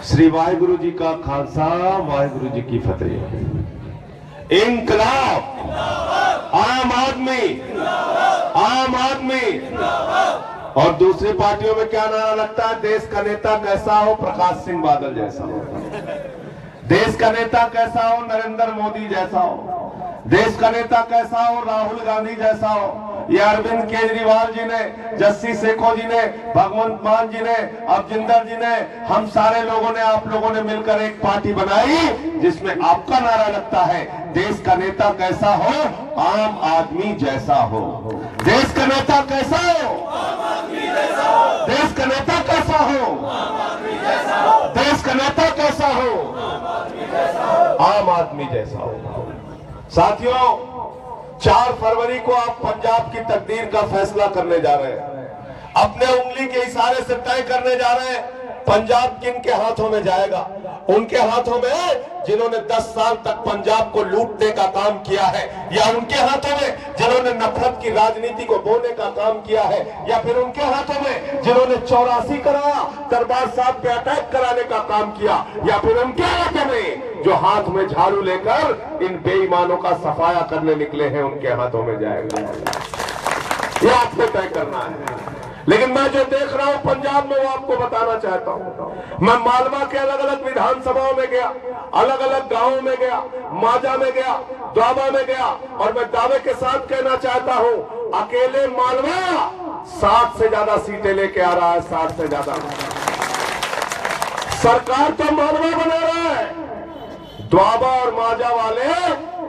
श्री वाहिगुरु जी का खालसा, वाहिगुरु जी की फतेह। इंकलाब, आम आदमी, आम आदमी। और दूसरी पार्टियों में क्या नारा लगता है? देश का नेता कैसा हो? प्रकाश सिंह बादल जैसा हो। देश का नेता कैसा हो? नरेंद्र मोदी जैसा हो। देश का नेता कैसा हो? राहुल गांधी जैसा हो। ये अरविंद केजरीवाल जी ने, जस्सी सेखो जी ने, भगवंत मान जी ने, अवजिंदर जी ने, हम सारे लोगों ने, आप लोगों ने मिलकर एक पार्टी बनाई जिसमें आपका नारा लगता है देश का नेता कैसा हो? आम आदमी जैसा हो। देश का नेता कैसा हो? आम आदमी जैसा हो। देश का नेता कैसा हो? आम आदमी जैसा हो। देश का नेता कैसा हो? आम आदमी जैसा हो। आम आदमी जैसा हो। साथियों, 4 फरवरी को आप पंजाब की तकदीर का फैसला करने जा रहे हैं। अपने उंगली के इशारे से तय करने जा रहे हैं पंजाब किन के हाथों में जाएगा। उनके हाथों में जिन्होंने 10 साल तक पंजाब को लूटने का काम किया है, या उनके हाथों में जिन्होंने नफरत की राजनीति को बोने का काम किया है, या फिर उनके हाथों में जिन्होंने 84 कराया, दरबार साहब पे अटैक कराने का काम किया, या फिर उनके हाथों में जो हाथ में झाड़ू लेकर इन बेईमानों का सफाया करने निकले हैं, उनके हाथों में जाएगा। ये आपको तय करना है। लेकिन मैं जो देख रहा हूं पंजाब में, वो आपको बताना चाहता हूं। मैं मालवा के अलग अलग विधानसभाओं में गया, अलग अलग गांवों में गया, माजा में गया, द्वाबा में गया, और मैं दावे के साथ कहना चाहता हूं, अकेले मालवा 60 से ज्यादा सीटें लेके आ रहा है। 60 से ज्यादा। सरकार तो मालवा बना रहा है, द्वाबा और माजा वाले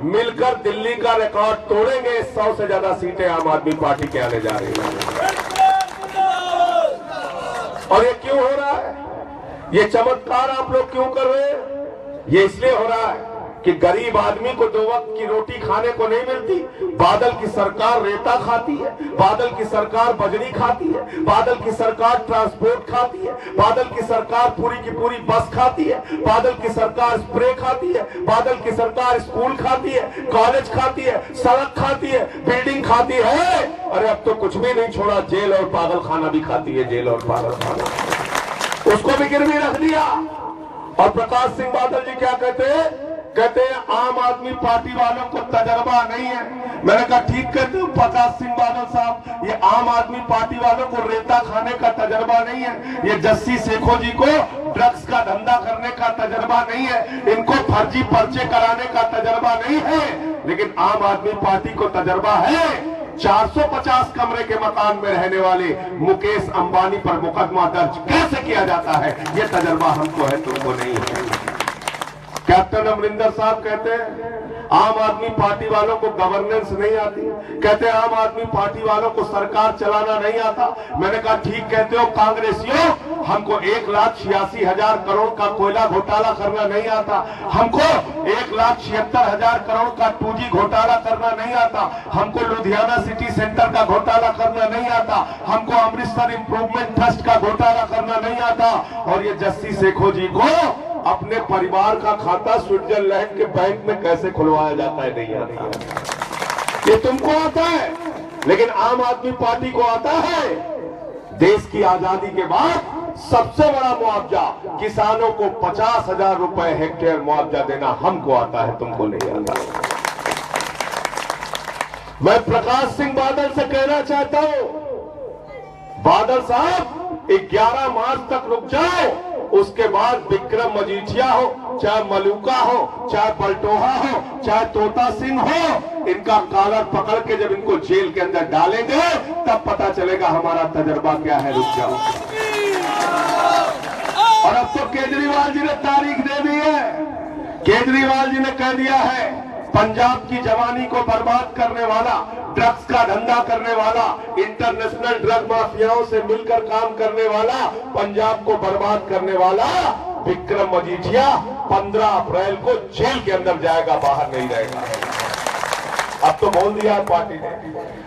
मिलकर दिल्ली का रिकॉर्ड तोड़ेंगे। 100 से ज्यादा सीटें आम आदमी पार्टी के आने जा रही है। और ये क्यों हो रहा है? ये चमत्कार आप लोग क्यों कर रहे हैं? ये इसलिए हो रहा है कि गरीब आदमी को 2 वक्त की रोटी खाने को नहीं मिलती। बादल की सरकार रेता खाती है, बादल की सरकार बजरी खाती है, बादल की सरकार ट्रांसपोर्ट खाती है, बादल की सरकार पूरी की पूरी बस खाती है, बादल की सरकार स्प्रे खाती है, बादल की सरकार स्कूल खाती है, कॉलेज खाती है, सड़क खाती है, बिल्डिंग खाती है। अरे अब तो कुछ भी नहीं छोड़ा, जेल और पागल खाना भी खाती है। जेल और पागल खाना, उसको भी गिरवी रख दिया। और प्रकाश सिंह बादल जी क्या कहते हैं? कहते हैं आम आदमी पार्टी वालों को तजर्बा नहीं है। मैंने कहा ठीक कहते हो प्रकाश सिंह बादल साहब, ये आम आदमी पार्टी वालों को रेता खाने का तजर्बा नहीं है, ये जस्सी सेखो जी को ड्रग्स का धंधा करने का तजर्बा नहीं है, इनको फर्जी पर्चे कराने का तजर्बा नहीं है। लेकिन आम आदमी पार्टी को तजर्बा है 450 कमरे के मकान में रहने वाले मुकेश अंबानी पर मुकदमा दर्ज कैसे किया जाता है, ये तजर्बा हमको है, तुमको नहीं है। कैप्टन अमरिंदर साहब कहते हैं आम आदमी पार्टी वालों को गवर्नेंस नहीं आती, कहते हैं आम आदमी पार्टी वालों को सरकार चलाना नहीं आता। मैंने कहा ठीक कहते हो कांग्रेसियों, हमको 1,86,000 करोड़ का कोयला घोटाला करना नहीं आता, हमको 1,76,000 करोड़ का 2G घोटाला करना नहीं आता, हमको लुधियाना सिटी सेंटर का घोटाला करना नहीं आता, हमको अमृतसर इंप्रूवमेंट ट्रस्ट का घोटाला करना नहीं आता। और ये जस्सी सेखो जी को अपने परिवार का खाता स्विट्जरलैंड के बैंक में कैसे खुलवाया जाता है नहीं आता। ये तुमको आता है, लेकिन आम आदमी पार्टी को आता है। देश की आजादी के बाद सबसे बड़ा मुआवजा किसानों को 50,000 रुपए हेक्टेयर मुआवजा देना हमको आता है, तुमको नहीं आता। मैं प्रकाश सिंह बादल से कहना चाहता हूं, बादल साहब 11 मार्च तक रुक जाओ, उसके बाद विक्रम मजीठिया हो, चाहे मलूका हो, चाहे बल्टोहा हो, चाहे तोता सिंह हो, इनका कॉलर पकड़ के जब इनको जेल के अंदर डालेंगे तब पता चलेगा हमारा तजर्बा क्या है। रुक जाओ। और अब तो केजरीवाल जी ने तारीख दे दी है। केजरीवाल जी ने कह दिया है पंजाब की जवानी को बर्बाद करने वाला, ड्रग्स का धंधा करने वाला, इंटरनेशनल ड्रग माफियाओं से मिलकर काम करने वाला, पंजाब को बर्बाद करने वाला विक्रम मजीठिया 15 अप्रैल को जेल के अंदर जाएगा, बाहर नहीं रहेगा। अब तो बोल दिया है पार्टी ने,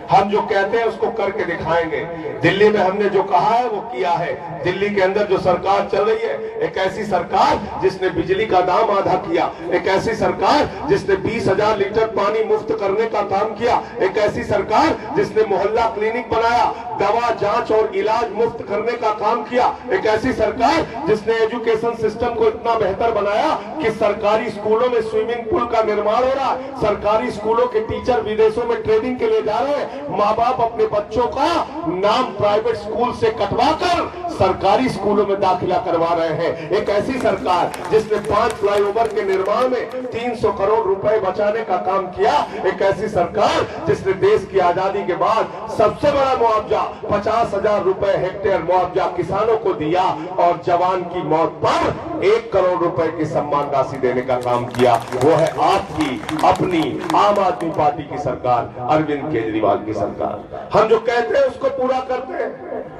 हम जो कहते हैं उसको करके दिखाएंगे। दिल्ली में हमने जो कहा है वो किया है। दिल्ली के अंदर जो सरकार चल रही है, एक ऐसी सरकार जिसने बिजली का दाम आधा किया, एक ऐसी सरकार जिसने 20,000 लीटर पानी मुफ्त करने का काम किया, एक ऐसी सरकार जिसने मोहल्ला क्लिनिक बनाया, दवा, जांच और इलाज मुफ्त करने का काम किया। एक ऐसी सरकार जिसने एजुकेशन सिस्टम को इतना बेहतर बनाया कि सरकारी स्कूलों में स्विमिंग पूल का निर्माण हो रहा है, सरकारी स्कूलों के टीचर विदेशों में ट्रेनिंग के लिए जा रहे हैं, माँ बाप अपने बच्चों का नाम प्राइवेट स्कूल से कटवाकर सरकारी स्कूलों में दाखिला करवा रहे हैं। एक ऐसी सरकार जिसने 5 फ्लाईओवर के निर्माण में 300 करोड़ रुपए बचाने का काम किया। एक ऐसी सरकार जिसने देश की आजादी के बाद सबसे बड़ा मुआवजा 50,000 रुपए हेक्टेयर मुआवजा किसानों को दिया और जवान की मौत पर 1 करोड़ रुपए की सम्मान राशि देने का काम किया। वो है आपकी अपनी आम आदमी पार्टी की सरकार, अरविंद केजरीवाल की सरकार। हम जो कहते हैं उसको पूरा करते हैं।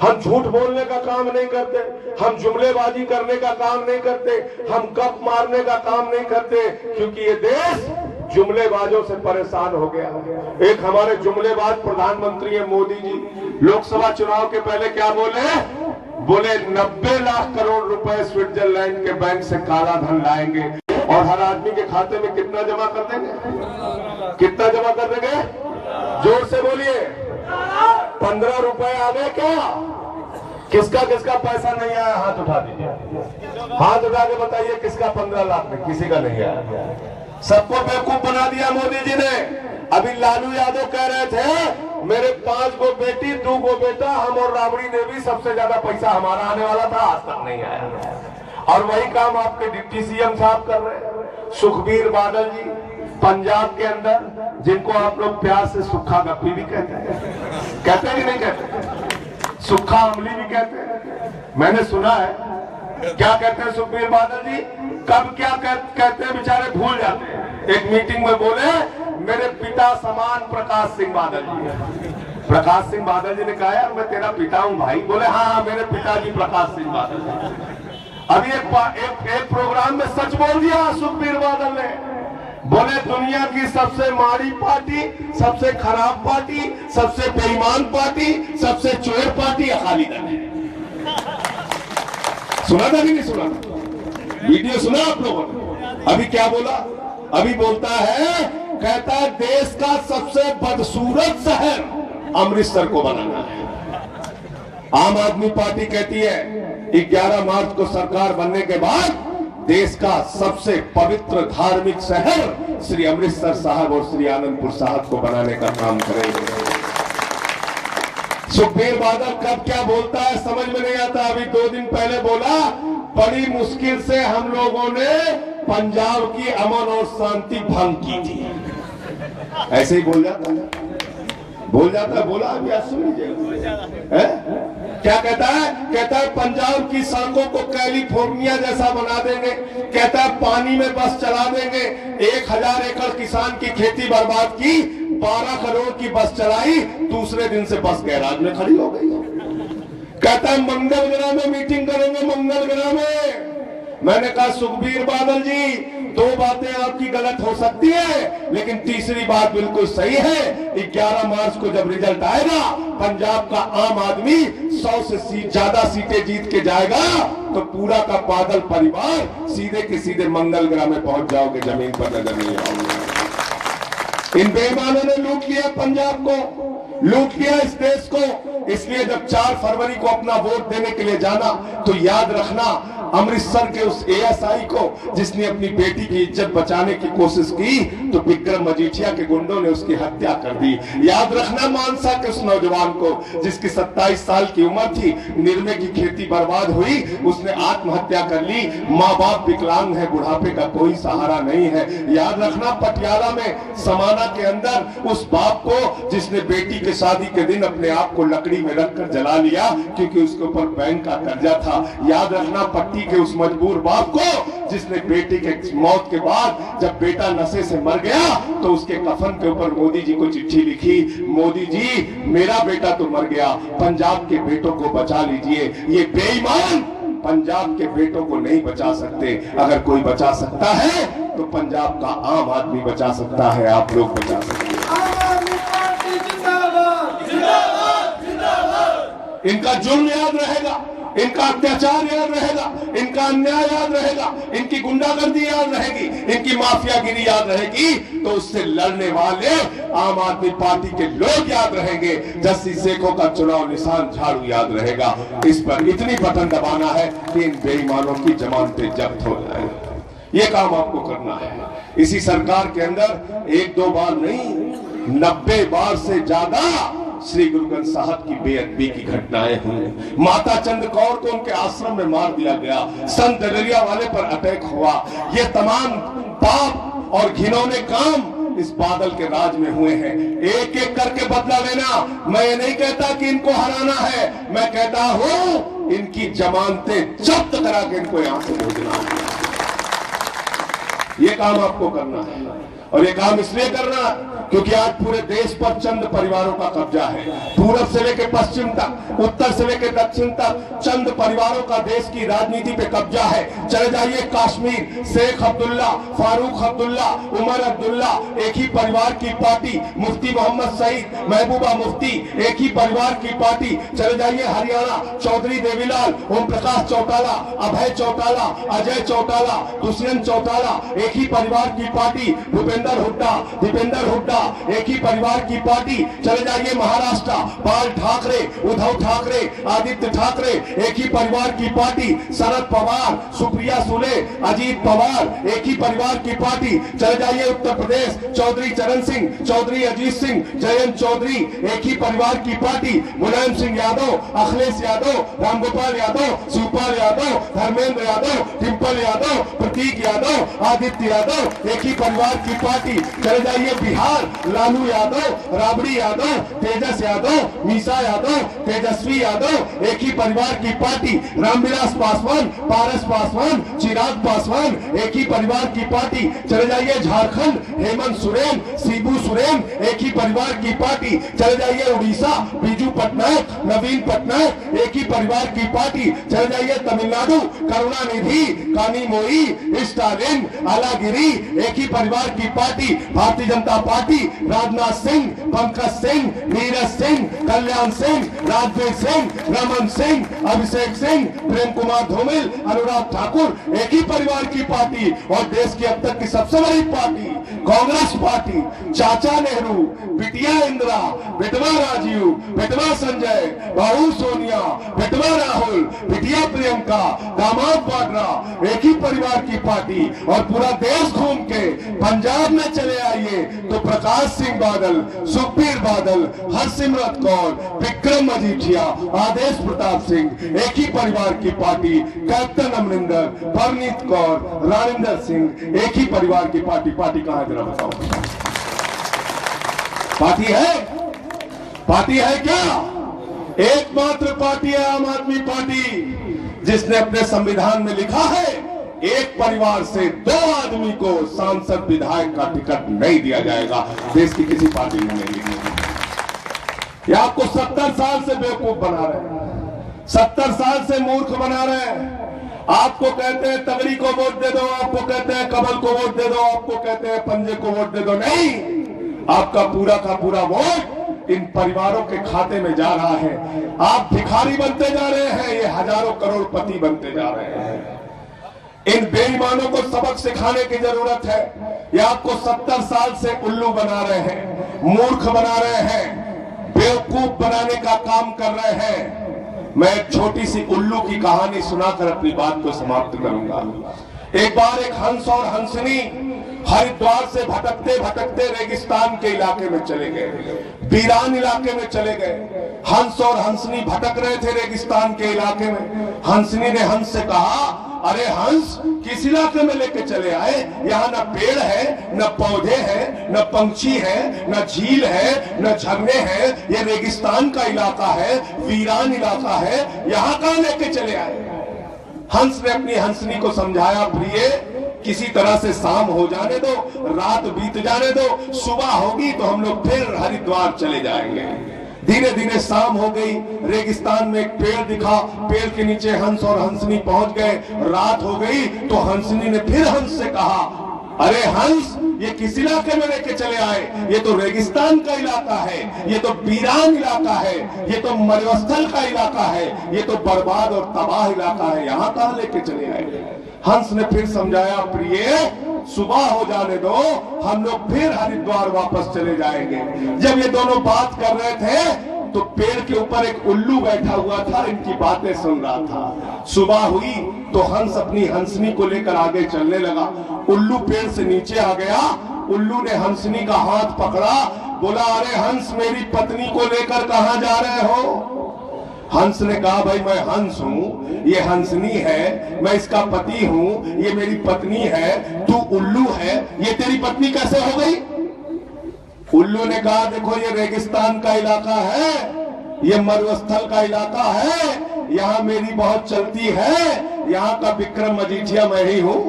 हम झूठ बोलने का काम नहीं करते, हम जुमलेबाजी करने का काम नहीं करते, हम गप मारने का काम नहीं करते, क्योंकि ये देश जुमलेबाजों से परेशान हो गया। एक हमारे जुमलेबाज प्रधानमंत्री है मोदी जी, लोकसभा चुनाव के पहले क्या बोले 90 लाख करोड़ रुपए स्विट्जरलैंड के बैंक से काला धन लाएंगे और हर आदमी के खाते में कितना जमा कर देंगे, कितना जमा कर देंगे, जोर से बोलिए। 15 रुपए आ गए क्या? किसका किसका पैसा नहीं आया हाथ उठा दीजिए, हाथ उठा के बताइए किसका 15 लाख में, किसी का नहीं आया। सबको बेवकूफ बना दिया मोदी जी ने। अभी लालू यादव कह रहे थे मेरे 5 गो बेटी 2 गो बेटा, हम और राबड़ी देवी सबसे ज्यादा पैसा हमारा आने वाला था, आज तक नहीं आया। और वही काम आपके डिप्टी सीएम साहब कर रहे हैं। सुखबीर बादल जी पंजाब के अंदर, जिनको आप लोग प्यार से सुखा गप्पी भी कहते हैं कि नहीं कहते, सुखा अमली भी कहते हैं। मैंने सुना है, क्या कहते हैं सुखबीर बादल जी, कब क्या कहते हैं बेचारे भूल जाते हैं। एक मीटिंग में बोले मेरे पिता समान प्रकाश सिंह बादल जी। प्रकाश सिंह बादल जी ने कहा यार मैं तेरा पिता हूं भाई। बोले हाँ मेरे पिताजी प्रकाश सिंह बादल जी। अभी एक प्रोग्राम में सच बोल दिया सुखबीर बादल ने, बोले दुनिया की सबसे माड़ी पार्टी, सबसे खराब पार्टी, सबसे बेईमान पार्टी, सबसे चोर पार्टी अकाली दल है। सुना था कि नहीं सुना था? वीडियो सुना आप लोगों ने? अभी क्या बोला? अभी बोलता है, कहता है देश का सबसे बदसूरत शहर अमृतसर को बनाना है। आम आदमी पार्टी कहती है 11 मार्च को सरकार बनने के बाद देश का सबसे पवित्र धार्मिक शहर श्री अमृतसर साहब और श्री आनंदपुर साहब को बनाने का काम करेंगे। सुखबीर बादल कब क्या बोलता है समझ में नहीं आता। अभी 2 दिन पहले बोला बड़ी मुश्किल से हम लोगों ने पंजाब की अमन और शांति भंग की थी। ऐसे ही बोल जाता है, बोला अभी आज सुन लीजिए। क्या कहता है? कहता है पंजाब की सड़कों को कैलिफोर्निया जैसा बना देंगे। कहता है पानी में बस चला देंगे। 1000 एकड़ किसान की खेती बर्बाद की, 12 करोड़ की बस चलाई, दूसरे दिन से बस गैराज में खड़ी हो गई। कहता है मंगलगिरा में मीटिंग करेंगे, मंगलगिरा में। मैंने कहा सुखबीर बादल जी 2 बातें आपकी गलत हो सकती है, लेकिन तीसरी बात बिल्कुल सही है। 11 मार्च को जब रिजल्ट आएगा, पंजाब का आम आदमी 100 से ज्यादा सीटें जीत के जाएगा, तो पूरा का बादल परिवार सीधे के सीधे मंगल ग्रह में पहुंच जाओगे, जमीन पर नजर नहीं आओगे। इन बेईमानों ने लूट लिया पंजाब को, लूट लिया इस देश को। इसलिए जब 4 फरवरी को अपना वोट देने के लिए जाना, तो याद रखना अमृतसर के उस एएसआई को जिसने अपनी बेटी की इज्जत बचाने की कोशिश की, तो विक्रम मजीठिया के गुंडों ने उसकी हत्या कर दी। याद रखना मानसा के उस नौजवान को जिसकी 27 साल की उम्र थी, निर्मे की खेती बर्बाद हुई, उसने आत्महत्या कर ली। माँ बाप विकलांग है, बुढ़ापे का कोई सहारा नहीं है। याद रखना पटियाला में समाना के अंदर उस बाप को जिसने बेटी के शादी के दिन अपने आप को लकड़ी में रखकर जला लिया क्योंकि उसके ऊपर बैंक का कर्जा था। याद रखना पट्टी के उस मजबूर बाप को जिसने बेटी के मौत के बाद जब बेटा नशे से मर गया, तो उसके कफन के ऊपर मोदी जी को चिट्ठी लिखी, मोदी जी मेरा बेटा तो मर गया, पंजाब के बेटों को बचा लीजिए। ये बेईमान पंजाब के बेटों को नहीं बचा सकते। अगर कोई बचा सकता है तो पंजाब का आम आदमी बचा सकता है, आप लोग बचा सकते हैं। इनका जुर्म याद रहेगा। इनका अत्याचार याद रहेगा, इनका अन्याय याद रहेगा, इनकी गुंडागर्दी याद रहेगी, इनकी माफियागिरी याद रहेगी, तो उससे लड़ने वाले आम आदमी पार्टी के लोग याद रहेंगे। जस्सी शेखों का चुनाव निशान झाड़ू याद रहेगा। इस पर इतनी बटन दबाना है कि इन बेईमानों की जमानतें जब्त हो जाए। ये काम आपको करना है। इसी सरकार के अंदर एक दो बार नहीं, 90 बार से ज्यादा श्री गुरु ग्रंथ साहब की बेअदबी की घटनाएं हुई। माता चंद कौर को उनके आश्रम में मार दिया गया, संत डडरिया वाले पर अटैक हुआ। ये तमाम पाप और घिनौने काम इस बादल के राज में हुए हैं। एक एक करके बदला लेना। मैं ये नहीं कहता कि इनको हराना है, मैं कहता हूं इनकी जमानतें जब्त करा के इनको यहां से भेजना है। ये काम आपको करना है, और ये काम इसलिए करना क्योंकि आज पूरे देश पर चंद परिवारों का कब्जा है। पूरब से लेकर पश्चिम तक, उत्तर से लेकर दक्षिण तक चंद परिवारों का देश की राजनीति पे कब्जा है। चले जाइए कश्मीर, शेख अब्दुल्ला, फारूक अब्दुल्ला, उमर अब्दुल्ला, एक ही परिवार की पार्टी। मुफ्ती मोहम्मद सईद, महबूबा मुफ्ती, एक ही परिवार की पार्टी। चले जाइए हरियाणा, चौधरी देवीलाल, ओम प्रकाश चौटाला, अभय चौटाला, अजय चौटाला, दुष्यंत चौटाला, एक ही परिवार की पार्टी। भूपेंद्र हुड्डा, दीपेंद्र हुड्डा, एक ही परिवार की पार्टी। चले जाइए महाराष्ट्र, बाल ठाकरे, उद्धव ठाकरे, आदित्य ठाकरे, एक ही परिवार की पार्टी। शरद पवार, सुप्रिया सुले, अजीत पवार, एक ही परिवार की पार्टी। चले जाइए उत्तर प्रदेश, चौधरी चरण सिंह, चौधरी अजीत सिंह, जयंत चौधरी, एक ही परिवार की पार्टी। मुलायम सिंह यादव, अखिलेश यादव, रामगोपाल यादव, शिवपाल यादव, धर्मेंद्र यादव, डिम्पल यादव, प्रतीक यादव, आदित्य यादव, एक ही परिवार की पार्टी। चले जाइए बिहार, लालू यादव, राबड़ी यादव, तेजस यादव, मीसा यादव, तेजस्वी यादव, एक ही परिवार की पार्टी। रामविलास पासवान, पारस पासवान, चिराग पासवान, एक ही परिवार की पार्टी। चले जाइए झारखंड, हेमंत सोरेन, शिबू सोरेन, एक ही परिवार की पार्टी। चले जाइए उड़ीसा, बीजू पटनायक, नवीन पटनायक, एक ही परिवार की पार्टी। चले जाइए तमिलनाडु, करुणानिधि, कानीमोई, स्टालिन, आलागिरी, एक ही परिवार की पार्टी। भारतीय जनता पार्टी, राजनाथ सिंह, पंकज सिंह, नीरज सिंह, कल्याण सिंह, राजवीर सिंह, रमन सिंह, अभिषेक सिंह, प्रेम कुमार धूमिल, अनुराग ठाकुर, एक ही परिवार की पार्टी। और देश की अब तक की सबसे बड़ी पार्टी कांग्रेस पार्टी। चाचा नेहरू, बिटिया इंदिरा, बेटवा राजीव, बेटवा संजय, बहू सोनिया, बेटवा राहुल, बिटिया प्रियंका, दामाद वाड्रा, एक ही परिवार की पार्टी। और पूरा देश घूम के पंजाब में चले आइए तो प्रकाश सिंह बादल, सुखबीर बादल, हरसिमरत कौर, विक्रम मजीठिया, आदेश प्रताप सिंह, एक ही परिवार की पार्टी। कैप्टन अमरिंदर, परनीत कौर, रानिंदर सिंह, एक ही परिवार की पार्टी। पार्टी कहां है जरा बताओ? पार्टी है? पार्टी है क्या? एकमात्र पार्टी है आम आदमी पार्टी, जिसने अपने संविधान में लिखा है एक परिवार से 2 आदमी को सांसद विधायक का टिकट नहीं दिया जाएगा। देश की किसी पार्टी में नहीं लिखा। ये आपको 70 साल से बेवकूफ बना रहे हैं, 70 साल से मूर्ख बना रहे हैं। आपको कहते हैं तगड़ी को वोट दे दो, आपको कहते हैं कमल को वोट दे दो, आपको कहते हैं पंजे को वोट दे दो। नहीं, आपका पूरा का पूरा वोट इन परिवारों के खाते में जा रहा है। आप भिखारी बनते जा रहे हैं, ये हजारों करोड़पति बनते जा रहे हैं। इन बेईमानों को सबक सिखाने की जरूरत है। ये आपको 70 साल से उल्लू बना रहे हैं, मूर्ख बना रहे हैं, बेवकूफ बनाने का काम कर रहे हैं। मैं एक छोटी सी उल्लू की कहानी सुनाकर अपनी बात को समाप्त करूंगा। एक बार एक हंस और हंसनी हरिद्वार से भटकते भटकते रेगिस्तान के इलाके में चले गए, वीरान इलाके में चले गए। हंस और हंसनी भटक रहे थे रेगिस्तान के इलाके में। हंसनी ने हंस से कहा, अरे हंस, किस इलाके में लेके चले आए? यहाँ न पेड़ है, न पौधे हैं, न पंछी है, न झील है, न झरने हैं। ये रेगिस्तान का इलाका है, वीरान इलाका है, यहाँ कहाँ लेके चले आए? हंस ने अपनी हंसनी को समझाया, प्रिय, किसी तरह से शाम हो जाने दो, रात बीत जाने दो, सुबह होगी तो हम लोग फिर हरिद्वार चले जाएंगे। धीरे धीरे शाम हो गई, रेगिस्तान में एक पेड़ दिखा, पेड़ के नीचे हंस और हंसनी पहुंच गए। रात हो गई तो हंसनी ने फिर हंस से कहा, अरे हंस ये किस इलाके में लेके चले आए? ये तो रेगिस्तान का इलाका है, ये तो वीरान इलाका है, ये तो मरुस्थल का इलाका है, ये तो बर्बाद और तबाह इलाका है, यहाँ कहाँ लेके चले आए? हंस ने फिर समझाया, प्रिय सुबह हो जाने दो, हम लोग फिर हरिद्वार वापस चले जाएंगे। जब ये दोनों बात कर रहे थे तो पेड़ के ऊपर एक उल्लू बैठा हुआ था, इनकी बातें सुन रहा था। सुबह हुई तो हंस अपनी हंसनी को लेकर आगे चलने लगा। उल्लू पेड़ से नीचे आ गया। उल्लू ने हंसनी का हाथ पकड़ा, बोला, अरे हंस, मेरी पत्नी को लेकर कहां जा रहे हो? हंस ने कहा, भाई मैं हंस हूँ, ये हंसनी है, मैं इसका पति हूँ, ये मेरी पत्नी है, तू उल्लू है, ये तेरी पत्नी कैसे हो गई? उल्लू ने कहा, देखो ये रेगिस्तान का इलाका है, ये मरुस्थल का इलाका है, यहाँ मेरी बहुत चलती है, यहाँ का विक्रम मजीठिया मैं ही हूँ।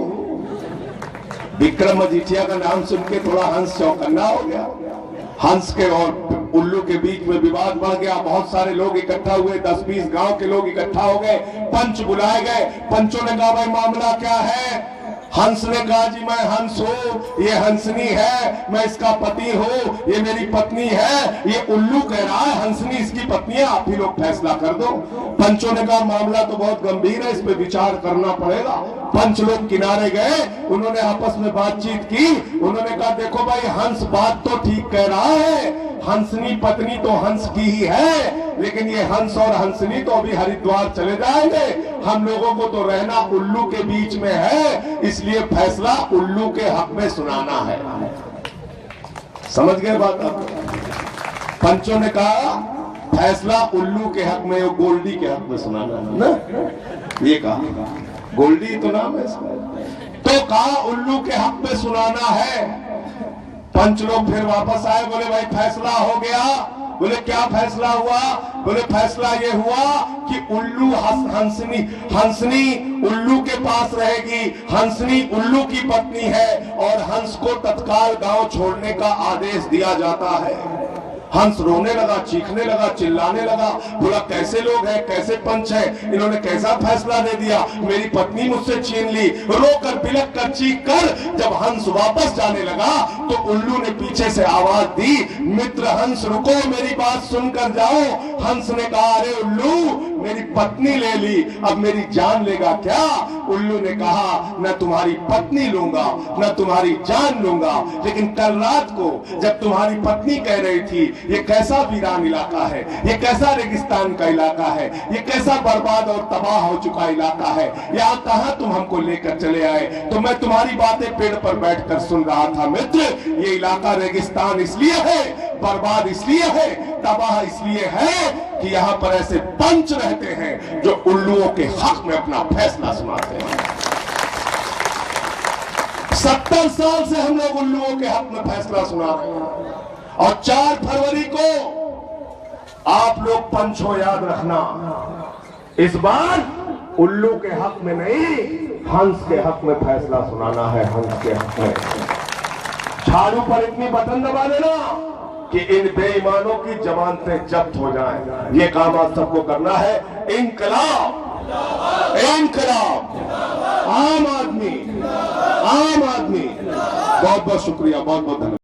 विक्रम मजीठिया का नाम सुन के थोड़ा हंस चौकन्ना हो गया। हंस के और उल्लू के बीच में विवाद बढ़ गया। बहुत सारे लोग इकट्ठा हुए, 10-20 गांव के लोग इकट्ठा हो गए। पंच बुलाए गए। पंचों ने कहा, भाई मामला क्या है? हंस ने कहा, जी मैं हंस हूँ, ये हंसनी है, मैं इसका पति हूँ, ये मेरी पत्नी है। ये उल्लू कह रहा है हंसनी इसकी पत्नी है, आप ही लोग फैसला कर दो। पंचों ने कहा, मामला तो बहुत गंभीर है, इस पे विचार करना पड़ेगा। पंच लोग किनारे गए, उन्होंने आपस में बातचीत की। उन्होंने कहा, देखो भाई, हंस बात तो ठीक कह रहा है, हंसनी पत्नी तो हंस की ही है, लेकिन ये हंस और हंसनी तो अभी हरिद्वार चले जाएंगे, हम लोगों को तो रहना उल्लू के बीच में है, इसलिए फैसला उल्लू के हक में सुनाना है। समझ गए बात आप? पंचों ने कहा, फैसला उल्लू के हक में, गोल्डी के हक में सुनाना है ना, ये कहा। गोल्डी तो नाम है इसका। तो कहा उल्लू के हक में सुनाना है। पंच लोग फिर वापस आए, बोले भाई फैसला हो गया। बोले क्या फैसला हुआ? बोले फैसला ये हुआ कि उल्लू हंसनी उल्लू के पास रहेगी, हंसनी उल्लू की पत्नी है, और हंस को तत्काल गांव छोड़ने का आदेश दिया जाता है। हंस रोने लगा, चीखने लगा, चिल्लाने लगा, बोला कैसे लोग हैं, कैसे पंच हैं, इन्होंने कैसा फैसला दे दिया, मेरी पत्नी मुझसे छीन ली। रोकर बिलक कर चीख कर जब हंस वापस जाने लगा तो उल्लू ने पीछे से आवाज दी, मित्र हंस रुको, मेरी बात सुनकर जाओ। हंस ने कहा, अरे उल्लू, मेरी पत्नी ले ली, अब मेरी जान लेगा क्या? उल्लू ने कहा, न तुम्हारी पत्नी लूंगा, न तुम्हारी जान लूंगा, लेकिन कल रात को जब तुम्हारी पत्नी कह रही थी ये कैसा वीरान इलाका है, ये कैसा रेगिस्तान का इलाका है, ये कैसा बर्बाद और तबाह हो चुका इलाका है, यहाँ कहाँ तुम हमको लेकर चले आए, तो मैं तुम्हारी बातें पेड़ पर बैठकर सुन रहा था। मित्र, ये इलाका रेगिस्तान इसलिए है, बर्बाद इसलिए है, तबाह इसलिए है कि यहाँ पर ऐसे पंच रहते हैं जो उल्लुओं के हक में अपना फैसला सुनाते हैं। 70 साल से हम लोग उल्लुओं के हक में फैसला सुना रहे हैं, और 4 फरवरी को आप लोग पंचों याद रखना, इस बार उल्लू के हक में नहीं, हंस के हक में फैसला सुनाना है। हंस के हक में झाड़ू पर इतनी बटन दबा देना कि इन बेईमानों की जमानतें जब्त हो जाएं। ये काम आप सबको करना है। इनकलाब, इनकलाब, आम आदमी, बहुत बहुत शुक्रिया, बहुत बहुत धन्यवाद।